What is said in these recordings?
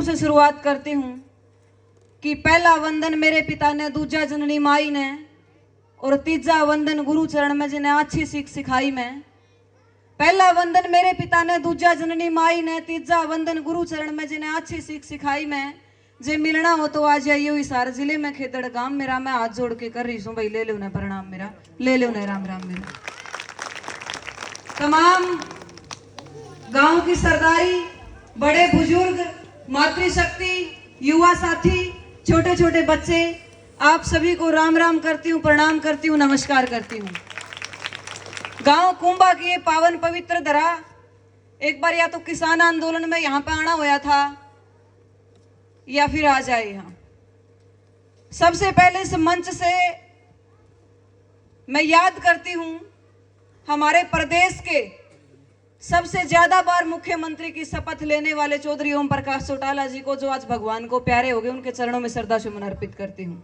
से शुरुआत करती हूँ कि पहला वंदन मेरे पिता ने, दूजा जननी माई ने और तीजा वंदन गुरु चरण में जिन्हें अच्छी सीख सिखाई मैं। पहला वंदन मेरे पिता ने, दूजा जननी माई ने, तीजा वंदन गुरु चरण में जिन्हें अच्छी सीख सिखाई मैं। जे मिलना हो तो आ जाइयो हिसार जिले में खेतड़ गांव मेरा, मैं हाथ जोड़ के कर रही हूँ भाई, ले लो ना प्रणाम मेरा, ले लो ना राम राम मेरा। तमाम गांव की सरदारी, बड़े बुजुर्ग, मातृशक्ति, युवा साथी, छोटे छोटे बच्चे, आप सभी को राम राम करती हूँ, प्रणाम करती हूँ, नमस्कार करती हूँ। गांव कुंभा की ये पावन पवित्र धरा, एक बार या तो किसान आंदोलन में यहाँ पे आना होया था या फिर आ जाए यहाँ। सबसे पहले इस मंच से मैं याद करती हूँ हमारे प्रदेश के सबसे ज्यादा बार मुख्यमंत्री की शपथ लेने वाले चौधरी ओम प्रकाश चौटाला जी को, जो आज भगवान को प्यारे हो गए, उनके चरणों में श्रद्धा सुमन अर्पित करती हूँ।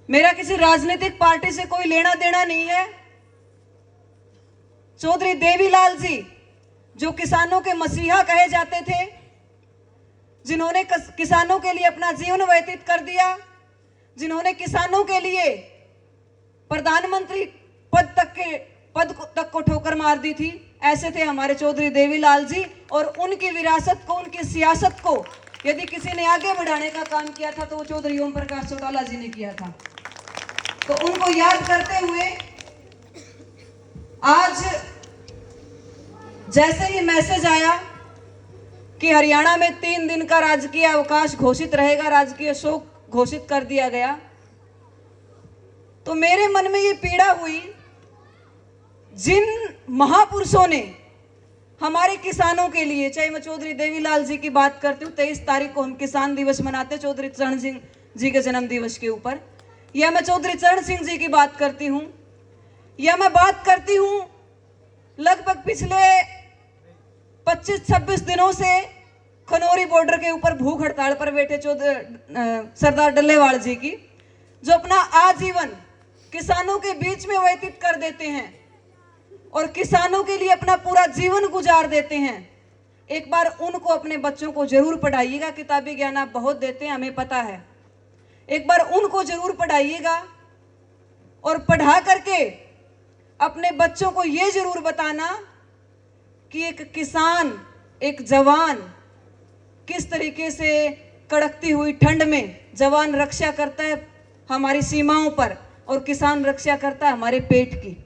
मेरा किसी राजनीतिक पार्टी से कोई लेना देना नहीं है। चौधरी देवीलाल जी, जो किसानों के मसीहा कहे जाते थे, जिन्होंने किसानों के लिए अपना जीवन व्यतीत कर दिया, जिन्होंने किसानों के लिए प्रधानमंत्री पद तक को ठोकर मार दी थी, ऐसे थे हमारे चौधरी देवीलाल जी। और उनकी विरासत को, उनकी सियासत को यदि किसी ने आगे बढ़ाने का काम किया था तो वो चौधरी ओम प्रकाश चौटाला जी ने किया था। तो उनको याद करते हुए आज जैसे ही मैसेज आया कि हरियाणा में 3 दिन का राजकीय अवकाश घोषित रहेगा, राजकीय शोक घोषित कर दिया गया, तो मेरे मन में ये पीड़ा हुई, जिन महापुरुषों ने हमारे किसानों के लिए, चाहे मैं चौधरी देवीलाल जी की बात करती हूँ, 23 तारीख को हम किसान दिवस मनाते चौधरी चरण सिंह जी के जन्म दिवस के ऊपर, या मैं चौधरी चरण सिंह जी की बात करती हूँ, या मैं बात करती हूँ लगभग पिछले 25-26 दिनों से खनौरी बॉर्डर के ऊपर भूख हड़ताल पर बैठे सरदार डल्लेवाल जी की, जो अपना आजीवन किसानों के बीच में व्यतीत कर देते हैं और किसानों के लिए अपना पूरा जीवन गुजार देते हैं। एक बार उनको, अपने बच्चों को जरूर पढ़ाइएगा, किताबी ज्ञान आप बहुत देते हैं, हमें पता है। एक बार उनको जरूर पढ़ाइएगा और पढ़ा करके अपने बच्चों को ये जरूर बताना कि एक किसान, एक जवान किस तरीके से कड़कती हुई ठंड में जवान रक्षा करता है हमारी सीमाओं पर, और किसान रक्षा करता है हमारे पेट की।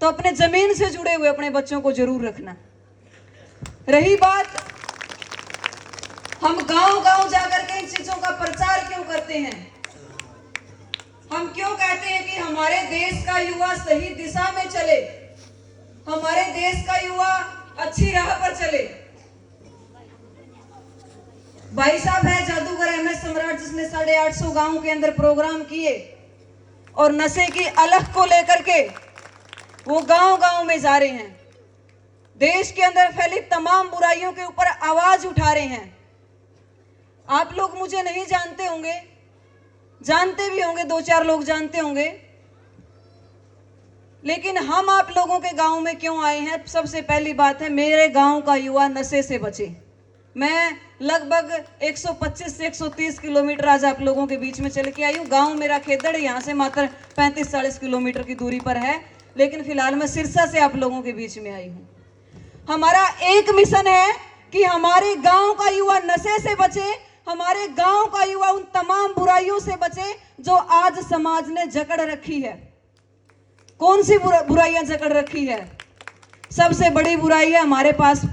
तो अपने जमीन से जुड़े हुए अपने बच्चों को जरूर रखना। रही बात, हम गांव गांव जाकर के इन चीजों का प्रचार क्यों करते हैं? हम क्यों कहते हैं कि हमारे देश का युवा सही दिशा में चले, हमारे देश का युवा अच्छी राह पर चले? भाई साहब है जादूगर MS सम्राट, जिसने 850 गांव के अंदर प्रोग्राम किए और नशे की अलख को लेकर के वो गांव गांव में जा रहे हैं, देश के अंदर फैली तमाम बुराइयों के ऊपर आवाज उठा रहे हैं। आप लोग मुझे नहीं जानते होंगे, जानते भी होंगे, 2-4 लोग जानते होंगे, लेकिन हम आप लोगों के गांव में क्यों आए हैं? सबसे पहली बात है, मेरे गांव का युवा नशे से बचे। मैं लगभग 125 से 130 किलोमीटर आज आप लोगों के बीच में चल के आई हूँ। गांव मेरा खेदड़ यहाँ से मात्र 35-40 किलोमीटर की दूरी पर है, लेकिन फिलहाल मैं सिरसा से आप लोगों के बीच में आई हूँ। हमारा एक मिशन है कि हमारे गांव का युवा नशे से बचे, हमारे गांव का युवा उन तमाम बुराइयों से बचे जो आज समाज ने जकड़ रखी है। कौन सी बुराइयां जकड़ रखी है? सबसे बड़ी बुराई है, हमारे पास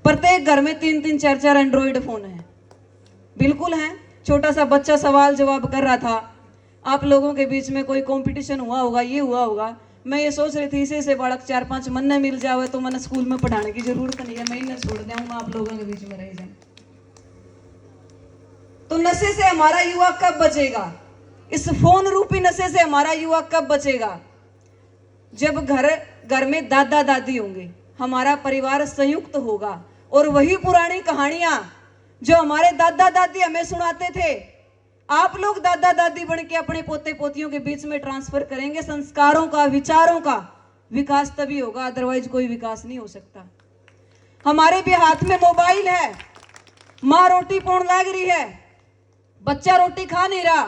प्रत्येक घर में 3-3, 4-4 एंड्रॉइड फोन है। बिल्कुल है। छोटा सा बच्चा सवाल जवाब कर रहा था, आप लोगों के बीच में कोई कंपटीशन हुआ होगा, ये हुआ होगा, मैं ये सोच रही थी इसे से बालक 4-5 मन ने मिल जावे तो मैंने स्कूल में पढ़ाने की जरूरत नहीं है, मैं इन्हें छोड़ दूंगा, आप लोगों के बीच में रह जाए। तो नशे से हमारा युवा कब बचेगा? इस फोन रूपी नशे से हमारा युवा कब बचेगा? जब घर में दादा दादी होंगे, हमारा परिवार संयुक्त होगा, और वही पुरानी कहानियां जो हमारे दादा दादी हमें सुनाते थे, आप लोग दादा दादी बन के अपने पोते पोतियों के बीच में ट्रांसफर करेंगे। संस्कारों का, विचारों का विकास तभी होगा, अदरवाइज कोई विकास नहीं हो सकता। हमारे भी हाथ में मोबाइल है, माँ रोटी पौन लाग रही है, बच्चा रोटी खा नहीं रहा,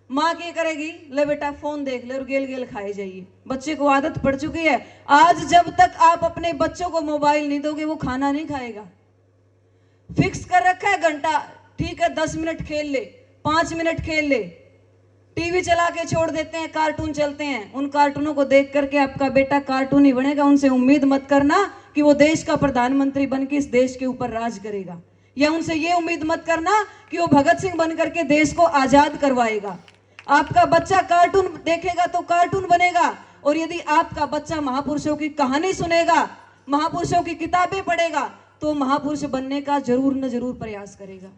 माँ क्या करेगी, ले बेटा फोन देख ले और गेल गेल खाए जाइए। बच्चे को आदत पड़ चुकी है। आज जब तक आप अपने बच्चों को मोबाइल नहीं दोगे वो खाना नहीं खाएगा। फिक्स कर रखा है घंटा, ठीक है 10 मिनट खेल ले, 5 मिनट खेल ले। टीवी चला के छोड़ देते हैं, कार्टून चलते हैं, उन कार्टूनों को देख करके आपका बेटा कार्टून ही बनेगा। उनसे उम्मीद मत करना कि वो देश का प्रधानमंत्री बन के इस देश के ऊपर राज करेगा, या उनसे ये उम्मीद मत करना कि वो भगत सिंह बन करके देश को आजाद करवाएगा। आपका बच्चा कार्टून देखेगा तो कार्टून बनेगा, और यदि आपका बच्चा महापुरुषों की कहानी सुनेगा, महापुरुषों की किताबें पढ़ेगा, तो महापुरुष बनने का जरूर न जरूर प्रयास करेगा।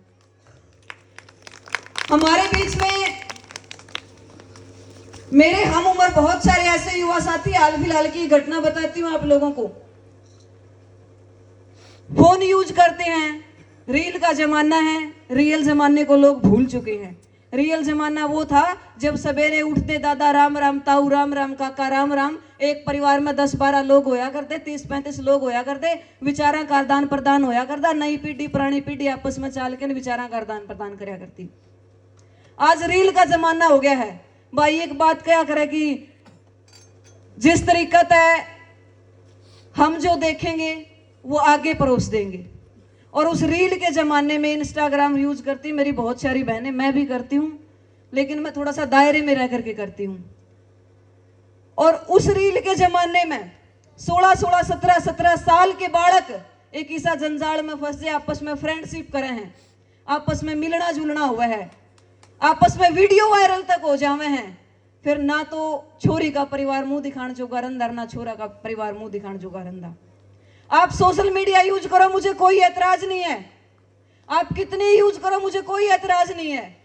हमारे बीच में मेरे हम उम्र बहुत सारे ऐसे युवा साथी, हाल फिलहाल की घटना बताती हूं आप लोगों को। फोन यूज करते हैं, रील का जमाना है, रियल जमाने को लोग भूल चुके हैं। रियल जमाना वो था जब सवेरे उठते दादा राम राम, ताऊ राम राम, काका राम राम, एक परिवार में 10-12 लोग होया करते, 30-35 लोग होया करते, विचारा का आदान प्रदान होया करता, नई पीढ़ी पुरानी पीढ़ी आपस में चाल के विचारा का आदान प्रदान कराया करती। आज रील का जमाना हो गया है। भाई एक बात क्या करे कि जिस तरीका है हम जो देखेंगे वो आगे परोस देंगे, और उस रील के जमाने में इंस्टाग्राम यूज करती मेरी बहुत सारी बहनें, मैं भी करती हूं, लेकिन मैं थोड़ा सा दायरे में रह करके करती हूं। और उस रील के जमाने में 16-16, 17-17 साल के बालक एक ऐसा जंजाल में फंसे, आपस में फ्रेंडशिप करे हैं, आपस में मिलना जुलना हुआ है, आपस में वीडियो वायरल तक हो जावे हैं। फिर ना तो छोरी का परिवार मुंह दिखाने जोगा रंदा, ना छोरा का परिवार मुंह दिखाने जोगा रंदा। आप सोशल मीडिया यूज करो, मुझे कोई ऐतराज नहीं है, आप कितने यूज करो मुझे कोई ऐतराज नहीं है,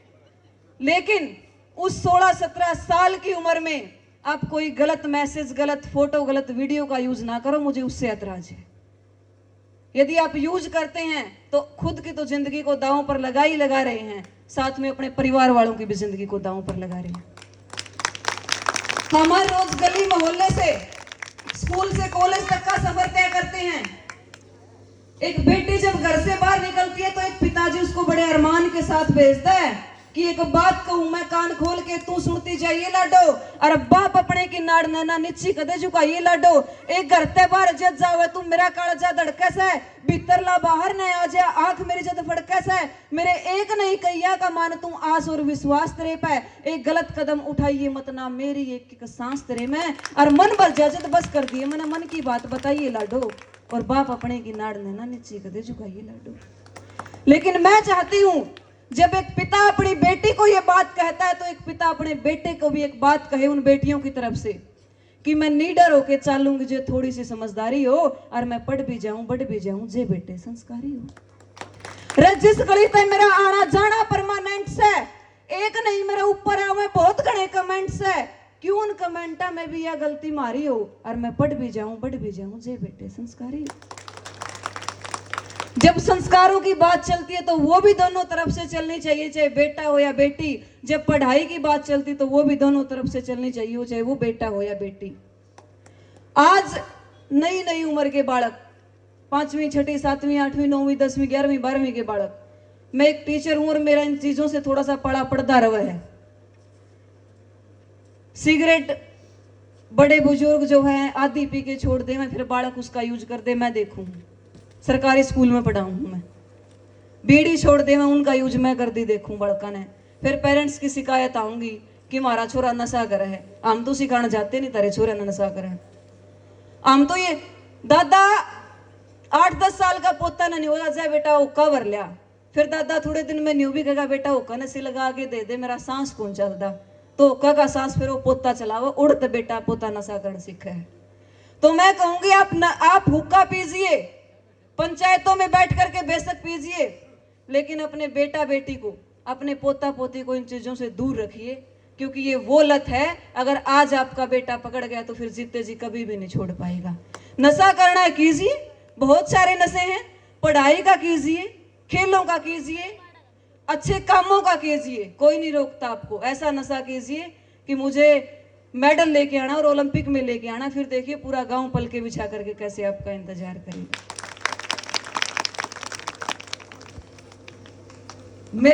लेकिन उस 16-17 साल की उम्र में आप कोई गलत मैसेज, गलत फोटो, गलत वीडियो का यूज ना करो, मुझे उससे ऐतराज है। यदि आप यूज करते हैं तो खुद की तो जिंदगी को दांव पर लगा ही लगा रहे हैं, साथ में अपने परिवार वालों की भी जिंदगी को दांव पर लगा रहे हैं। हमारे रोज गली मोहल्ले से, स्कूल से कॉलेज तक का सफर तय करते हैं। एक बेटी जब घर से बाहर निकलती है तो एक पिताजी उसको बड़े अरमान के साथ भेजता है कि एक बात कहूं मैं कान खोल के, तू सुनती जाइए लाडो, और बाप अपने की नाड़ नैना नीची कदे झुकाइए लाडो। एक घर ते बाहर जज जावे तू मेरा कालजा धड़के से, भीतर ला बाहर न आ जा आंख मेरी जद फड़के से, मेरे एक नहीं कैया का मान तू आस और विश्वास तेरे पे, एक गलत कदम उठाइए मत ना मेरी एक एक सांस तेरे में, और मन भर जजत बस कर दिए मैंने मन की बात बताइए लाडो, और बाप अपने की नाड़ नैना नीची कदे झुकाइए लाडो। लेकिन मैं चाहती हूं जब एक पिता अपनी बेटी को ये बात कहता है तो एक पिता अपने बेटे को भी एक बात कहे उन बेटियों की तरफ से कि मैं निडर होके चालूंगी, जो थोड़ी सी समझदारी हो, और मैं पढ़ भी जाऊं बढ़ भी जाऊं, जे बेटे संस्कारी हो। जिस गली पे मेरा आना जाना परमानेंट है, एक नहीं मेरे ऊपर आवे बहुत घने कमेंट्स है, क्यों उन कमेंटा में भी यह गलती मारी हो, और मैं पढ़ भी जाऊं बढ़ भी जाऊं, जे बेटे संस्कारी हो। जब संस्कारों की बात चलती है तो वो भी दोनों तरफ से चलनी चाहिए, चाहे बेटा हो या बेटी। जब पढ़ाई की बात चलती तो वो भी दोनों तरफ से चलनी चाहिए, चाहे वो बेटा हो या बेटी। आज नई नई उम्र के बालक, 5वीं 6वीं 7वीं 8वीं 9वीं 10वीं 11वीं 12वीं के बालक, मैं एक टीचर हूं और मेरा इन चीजों से थोड़ा सा पड़दा रवा है। सिगरेट बड़े बुजुर्ग जो है आधी पी के छोड़ दे, मैं फिर बालक उसका यूज कर दे, मैं देखूं। सरकारी स्कूल में पढ़ा हूं मैं। बीड़ी छोड़ दे, मैं उनका यूज मैं कर दी देखूं बड़का ने, फिर पेरेंट्स की शिकायत आऊंगी कि हमारा छोरा नशा कर है। हम तो सिखाने जाते नहीं तारे छोरे ने नशा करे, हम तो ये दादा 8-10 साल का पोता नहीं हो जाए बेटा हुक्का भर लिया, फिर दादा थोड़े दिन में न्यू भी कहेगा बेटा हुक्का ने से लगा के दे दे, मेरा सांस कौन चलता, तो हुक्का का सांस फिर वो पोता चलाओ, उड़ते बेटा पोता नशा करना सीखा है। तो मैं कहूंगी आप हुक्का पीजिए, पंचायतों में बैठ करके बेशक पीजिए, लेकिन अपने बेटा बेटी को, अपने पोता पोती को इन चीजों से दूर रखिए, क्योंकि ये वो लत है, अगर आज आपका बेटा पकड़ गया तो फिर जीते जी कभी भी नहीं छोड़ पाएगा। नशा करना है कीजिए, बहुत सारे नशे हैं, पढ़ाई का कीजिए, खेलों का कीजिए, अच्छे कामों का कीजिए, कोई नहीं रोकता आपको। ऐसा नशा कीजिए कि मुझे मेडल लेके आना और ओलंपिक में लेके आना, फिर देखिए पूरा गांव पल के बिछा करके कैसे आपका इंतजार करेगा।